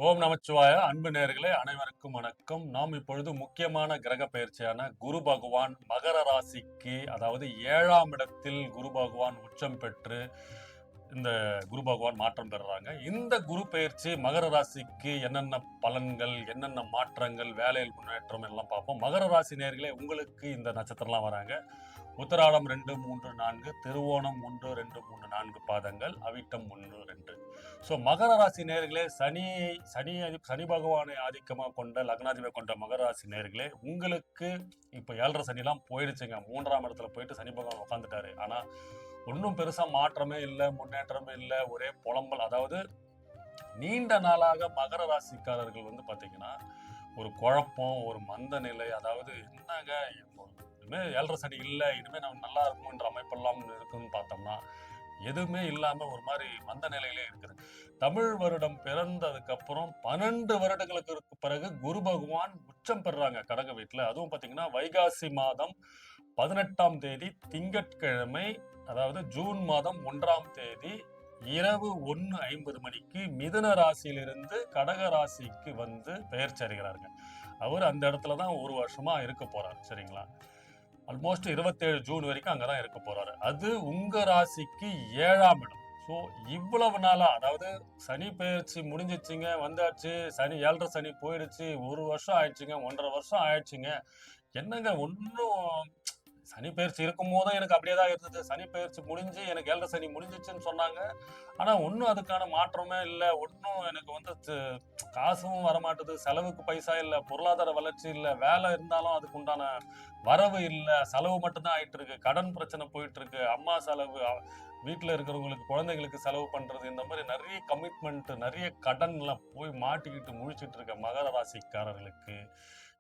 ஓம் நமச்சிவாய. அன்பு நேயர்களே அனைவருக்கும் வணக்கம். நாம் இப்பொழுது முக்கியமான கிரக பெயர்ச்சியான குரு பகவான் மகர ராசிக்கு, அதாவது 7ஆம் இடத்தில் குரு பகவான் உச்சம் பெற்று இந்த குரு பகவான் மாற்றம் பெறுறாங்க. இந்த குரு பெயர்ச்சி மகர ராசிக்கு என்னென்ன பலன்கள், என்னென்ன மாற்றங்கள், வேலையில் முன்னேற்றம் எல்லாம் பார்ப்போம். மகர ராசி நேயர்களே, உங்களுக்கு இந்த நட்சத்திரம்லாம் வராங்க. உத்திராடம் 2, 3, 4, திருவோணம் 1, 2, 3, 4 பாதங்கள், அவிட்டம் 1, 2. ஸோ மகர ராசி நேயர்களே, சனி பகவானை ஆதிக்கமாக கொண்ட லக்னாதிபதி கொண்ட மகர ராசி நேயர்களே, உங்களுக்கு இப்போ 7.5 சனிலாம் போயிடுச்சுங்க. 3ஆம் இடத்துல போயிட்டு சனி பகவான் உட்காந்துட்டாரு. ஆனா ஒன்றும் பெருசா மாற்றமே இல்லை, முன்னேற்றமே இல்லை, ஒரே புலம்பல். அதாவது நீண்ட நாளாக மகர ராசிக்காரர்கள் வந்து பாத்தீங்கன்னா ஒரு குழப்பம், ஒரு மந்த நிலை. அதாவது என்னங்க இனிமே 7.5 சனி இல்லை, இனிமே நம்ம நல்லா இருக்கும்ன்ற அமைப்பெல்லாம் இருக்குன்னு பார்த்தோம்னா எதுவுமே இல்லாம ஒரு மாதிரி மந்த நிலையிலே இருக்குது. தமிழ் வருடம் பிறந்ததுக்கு அப்புறம் 12 வருடங்களுக்கு பிறகு குரு பகவான் உச்சம் பெறாங்க கடக வீட்டுல. அதுவும் பாத்தீங்கன்னா வைகாசி மாதம் 18ஆம் தேதி திங்கட்கிழமை, அதாவது ஜூன் மாதம் 1ஆம் தேதி இரவு 1:50 மணிக்கு மிதுன ராசியிலிருந்து கடக ராசிக்கு வந்து பெயர்ச்சி அடைகிறாருங்க. அவர் அந்த இடத்துல தான் ஒரு வருஷமா இருக்க போறாரு. சரிங்களா? ஆல்மோஸ்ட் 27 ஜூன் வரைக்கும் அங்கதான் இருக்க போறாரு. அது உங்க ராசிக்கு 7ஆம் இடம். ஸோ இவ்வளவு நாளா, அதாவது சனி பெயர்ச்சி முடிஞ்சிச்சுங்க, வந்தாச்சு, சனி 7.5 சனி போயிடுச்சு, ஒரு வருஷம் ஆயிடுச்சுங்க, 1.5 வருஷம் ஆயிடுச்சுங்க, என்னங்க ஒன்னும் சனி பெயர்ச்சி இருக்கும் போதும் எனக்கு அப்படியே தான் இருந்தது. சனி பெயர்ச்சி முடிஞ்சு எனக்கு 7.5 சனி முடிஞ்சிச்சுன்னு சொன்னாங்க. ஆனா ஒன்னும் அதுக்கான மாற்றமே இல்லை. ஒன்னும் எனக்கு வந்து காசும் வரமாட்டுது, செலவுக்கு பைசா இல்லை, பொருளாதார வளர்ச்சி இல்லை, வேலை இருந்தாலும் அதுக்கு உண்டான வரவு இல்லை, செலவு மட்டும்தான் ஆயிட்டு இருக்கு, கடன் பிரச்சனை போயிட்டு இருக்கு, அம்மா செலவு, வீட்டில் இருக்கிறவங்களுக்கு குழந்தைங்களுக்கு செலவு பண்றது, இந்த மாதிரி நிறைய கமிட்மெண்ட், நிறைய கடன்ல போய் மாட்டிக்கிட்டு முழிச்சிட்டு இருக்க மகர ராசிக்காரர்களுக்கு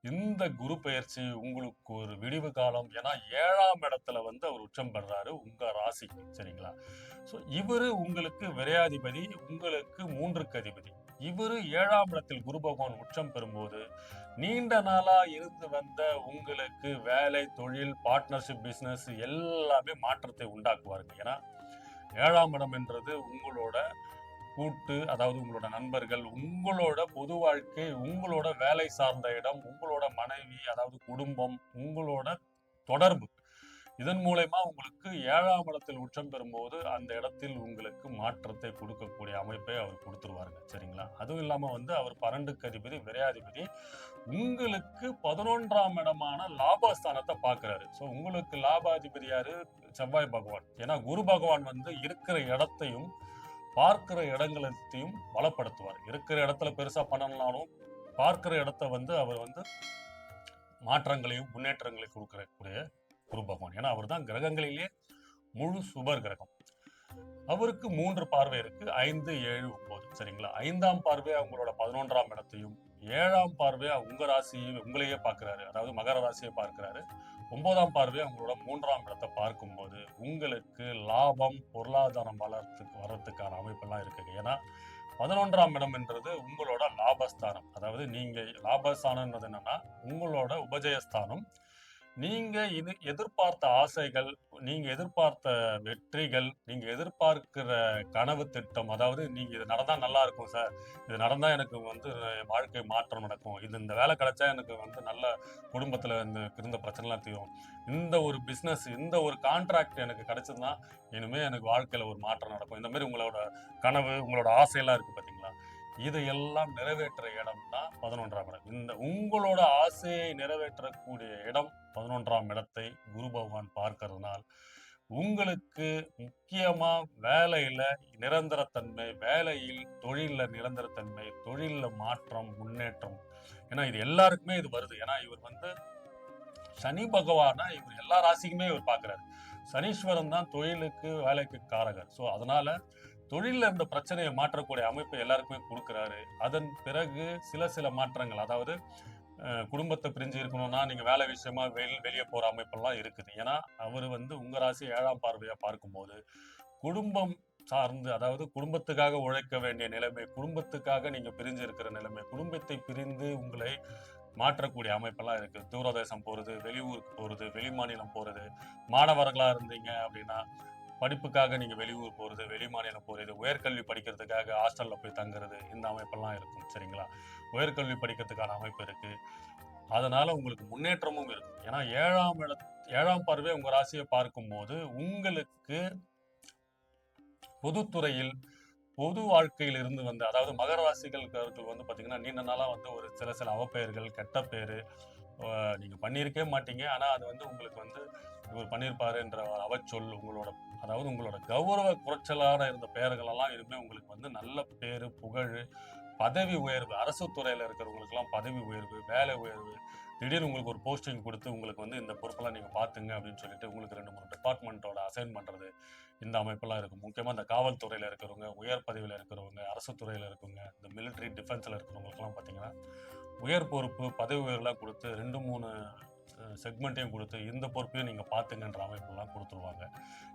இந்த குரு பெயர்ச்சி உங்களுக்கு ஒரு விடிவு காலம். ஏன்னா 7ஆம் இடத்துல வந்து அவர் உச்சம் பெறாரு உங்க ராசிக்கு. சரிங்களா? ஸோ இவரு உங்களுக்கு விரையாதிபதி, உங்களுக்கு 3க்கு அதிபதி. இவரு 7ஆம் இடத்தில் குரு பகவான் உச்சம் பெறும்போது நீண்ட நாளா இருந்து வந்த உங்களுக்கு வேலை, தொழில், பார்ட்னர்ஷிப், பிசினஸ் எல்லாமே மாற்றத்தை உண்டாக்குவாருங்க. ஏன்னா 7ஆம் இடம் என்றது உங்களோட கூட்டு, அதாவது உங்களோட நண்பர்கள், உங்களோட பொது வாழ்க்கை, உங்களோட வேலை சார்ந்த இடம், உங்களோட மனைவி, அதாவது குடும்பம், உங்களோட தொடர்பு. இதன் மூலயமா உங்களுக்கு 7ஆம் இடத்தில் உச்சம் பெறும்போது அந்த இடத்தில் உங்களுக்கு மாற்றத்தை கொடுக்கக்கூடிய அமைப்பை அவர் கொடுத்துருவாருங்க. சரிங்களா? அதுவும் இல்லாம வந்து அவர் 12க்கு அதிபதி, விரையாதிபதி, உங்களுக்கு 11ஆம் இடமான லாபஸ்தானத்தை பார்க்கிறாரு. ஸோ உங்களுக்கு லாபாதிபதி யாரு? செவ்வாய் பகவான். ஏன்னா குரு பகவான் வந்து இருக்கிற இடத்தையும் பார்க்கிற இடங்களையும் பலப்படுத்துவார். இருக்கிற இடத்துல பெருசா பண்ணலனாலும் பார்க்கிற இடத்த வந்து அவர் வந்து மாற்றங்களையும் முன்னேற்றங்களையும் கொடுக்கக்கூடிய குரு பகவான். ஏன்னா அவர் தான் கிரகங்களிலேயே முழு சுபர் கிரகம். அவருக்கு 3 பார்வை இருக்கு, 5, 7, 9. சரிங்களா? 5ஆம் பார்வையா உங்களோட 11ஆம் இடத்தையும், 7ஆம் பார்வையா உங்க ராசியை உங்களையே பார்க்கிறாரு, அதாவது மகர ராசியை பார்க்கிறாரு. 9ஆம் பார்வையா உங்களோட 3ஆம் இடத்தை பார்க்கும்போது உங்களுக்கு லாபம், பொருளாதாரம் வர்றதுக்கான அமைப்பெல்லாம் இருக்குங்க. ஏன்னா 11ஆம் இடம் என்றது உங்களோட லாபஸ்தானம். அதாவது நீங்க லாபஸ்தானம்ன்றது என்னன்னா உங்களோட உபஜயஸ்தானம். நீங்க எதிர்பார்த்த ஆசைகள், நீங்க எதிர்பார்த்த வெற்றிகள், நீங்க எதிர்பார்க்கிற கனவு திட்டம், அதாவது நீங்க இது நடந்தா நல்லா இருக்கும் சார், இது நடந்தா எனக்கு வந்து வாழ்க்கை மாற்றம் நடக்கும், இது இந்த வேலை கிடைச்சா எனக்கு வந்து நல்ல குடும்பத்துல இருந்த பிரச்சனைலாம் தீரும், இந்த ஒரு பிசினஸ், இந்த ஒரு கான்ட்ராக்ட் எனக்கு கிடைச்சதுன்னா இனிமே எனக்கு வாழ்க்கையில ஒரு மாற்றம் நடக்கும், இந்த மாதிரி உங்களோட கனவு, உங்களோட ஆசையெல்லாம் இருக்கு பாத்தீங்களா, இதையெல்லாம் நிறைவேற்ற இடம் தான் 11ஆம் இடம். இந்த உங்களோட ஆசையை நிறைவேற்றக்கூடிய இடம் 11ஆம் இடத்தை குரு பகவான் பார்க்கறதுனால் உங்களுக்கு முக்கியமா வேலையில நிரந்தரத்தன்மை, வேலையில் தொழில நிரந்தரத்தன்மை, தொழில மாற்றம், முன்னேற்றம். ஏன்னா இது எல்லாருக்குமே இது வருது. ஏன்னா இவர் வந்து சனி பகவானா இவர் எல்லா ராசிக்குமே இவர் பார்க்கிறாரு. சனீஸ்வரன் தான் தொழிலுக்கு வேலைக்கு காரகர். ஸோ அதனால தொழில இருந்த பிரச்சனையை மாற்றக்கூடிய அமைப்பை எல்லாருக்குமே கொடுக்கிறாரு. அதன் பிறகு சில மாற்றங்கள், அதாவது குடும்பத்தை பிரிஞ்சு இருக்கணும்னா நீங்க வேலை விஷயமா வெளியே போற அமைப்பெல்லாம் இருக்குது. ஏன்னா அவர் வந்து உங்க ராசி 7ஆம் பார்வையா பார்க்கும்போது குடும்பம் சார்ந்து, அதாவது குடும்பத்துக்காக உழைக்க வேண்டிய நிலைமை, குடும்பத்துக்காக நீங்க பிரிஞ்சு இருக்கிற நிலைமை, குடும்பத்தை பிரிந்து உங்களை மாற்றக்கூடிய அமைப்பெல்லாம் இருக்கு. தூரதேசம் போறது, வெளியூருக்கு போறது, வெளி மாநிலம் போறது, மாணவர்களா இருந்தீங்க அப்படின்னா படிப்புக்காக நீங்க வெளியூர் போறது, வெளி மாநிலம் போறது, உயர்கல்வி படிக்கிறதுக்காக ஹாஸ்டல்ல போய் தங்குறது, இந்த அமைப்பெல்லாம் இருக்கும். சரிங்களா? உயர்கல்வி படிக்கிறதுக்கான அமைப்பு இருக்கு. அதனால உங்களுக்கு முன்னேற்றமும் இருக்கும். ஏன்னா 7ஆம் பார்வை உங்க ராசியை பார்க்கும்போது உங்களுக்கு பொதுத்துறையில் பொது வாழ்க்கையில் இருந்து வந்த, அதாவது மகர ராசிகளுக்கு வந்து பாத்தீங்கன்னா நீண்ட நாளா வந்து ஒரு சில சில அவப்பெயர்கள், கெட்ட பேரு நீங்க பண்ணியிருக்கவே மாட்டீங்க. ஆனா அது வந்து உங்களுக்கு வந்து இவர் பண்ணியிருப்பாருன்ற அவச்சொல், அதாவது உங்களோட கௌரவ குறைச்சலான இருந்த பெயர்கள் எல்லாம் இனிமே உங்களுக்கு வந்து நல்ல பேரு, புகழ், பதவி உயர்வு, அரசு துறையில இருக்கிறவங்களுக்கெல்லாம் பதவி உயர்வு, வேலை உயர்வு, திடீர்னு உங்களுக்கு ஒரு போஸ்டிங் கொடுத்து உங்களுக்கு வந்து இந்த பொறுப்பெல்லாம் நீங்க பாத்துங்க அப்படின்னு சொல்லிட்டு உங்களுக்கு 2, 3 டிபார்ட்மெண்ட்டோட அசைன் பண்றது, இந்த அமைப்பெல்லாம் இருக்கும். முக்கியமா இந்த காவல்துறையில இருக்கிறவங்க, உயர் பதவியில இருக்கிறவங்க, அரசு துறையில இருக்கவங்க, இந்த மிலிட்டரி டிஃபென்ஸ்ல இருக்கிறவங்களுக்கெல்லாம் பாத்தீங்கன்னா உயர் பொறுப்பு, பதவி உயர்வுலாம் கொடுத்து 2, 3 செக்மெண்ட்டையும் கொடுத்து இந்த பொறுப்பையும் நீங்க பாத்துங்கன்ற அமைப்பெல்லாம் கொடுத்துருவாங்க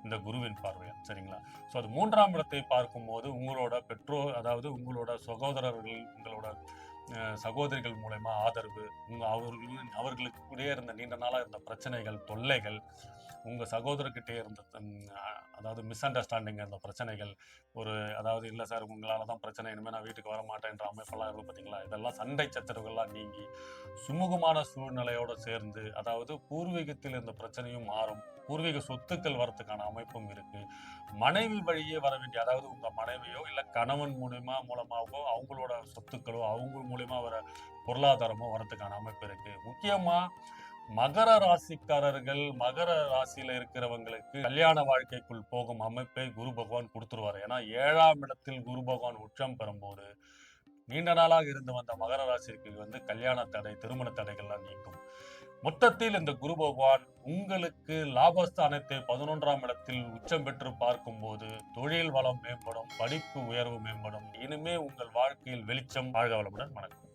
இந்த குருவின் பார்வையா. சரிங்களா? ஸோ அது 3ஆம் இடத்தை பார்க்கும்போது உங்களோட பெற்றோர், அதாவது உங்களோட சகோதரர்கள், உங்களோட சகோதரிகள் மூலயமா ஆதரவு, அவர்களுக்கிடையே இருந்த நீண்ட நாளா இருந்த பிரச்சனைகள், தொல்லைகள், உங்க சகோதரர்கிட்டே இருந்த அதாவது மிஸ் அண்டர்ஸ்டாண்டிங் இருந்த பிரச்சனைகள், அதாவது இல்ல சார் உங்களால தான் பிரச்சனை, இனிமே நான் வீட்டுக்கு வர மாட்டேன்ற அமைப்பெல்லாம் இருக்கு பாத்தீங்களா? இதெல்லாம் சண்டை சச்சரவுகள்லாம் நீங்கி சுமூகமான சூழ்நிலையோட சேர்ந்து, அதாவது பூர்வீகத்தில் இருந்த பிரச்சனையும் மாறும், பூர்வீக சொத்துக்கள் வரத்துக்கான அமைப்பும் இருக்கு. மனைவி வழியே வர வேண்டிய, அதாவது உங்க மனைவியோ இல்ல கணவன் மூலமாகவோ அவங்களோட சொத்துக்களோ அவங்க மூலியமா வர பொருளாதாரமோ வரத்துக்கான அமைப்பு இருக்கு. முக்கியமா மகர ராசிக்காரர்கள், மகர ராசியில இருக்கிறவங்களுக்கு கல்யாண வாழ்க்கைக்குள் போகும் அமைப்பை குரு பகவான் கொடுத்துருவாரு. ஏன்னா 7ஆம் இடத்தில் குரு பகவான் உச்சம் பெறும்போது நீண்ட நாளாக இருந்து வந்த மகர ராசிக்கு வந்து கல்யாண தடை, திருமண தடைகள்லாம் நீங்கும். மொத்தத்தில் இந்த குரு பகவான் உங்களுக்கு லாபஸ்தானத்தை 11ஆம் இடத்தில் உச்சம் பெற்று பார்க்கும்போது தொழில் வளம் மேம்படும், படிப்பு உயர்வு மேம்படும். இனிமே உங்கள் வாழ்க்கையில் வெளிச்சம். வாழ்க வளமுடன். வணக்கம்.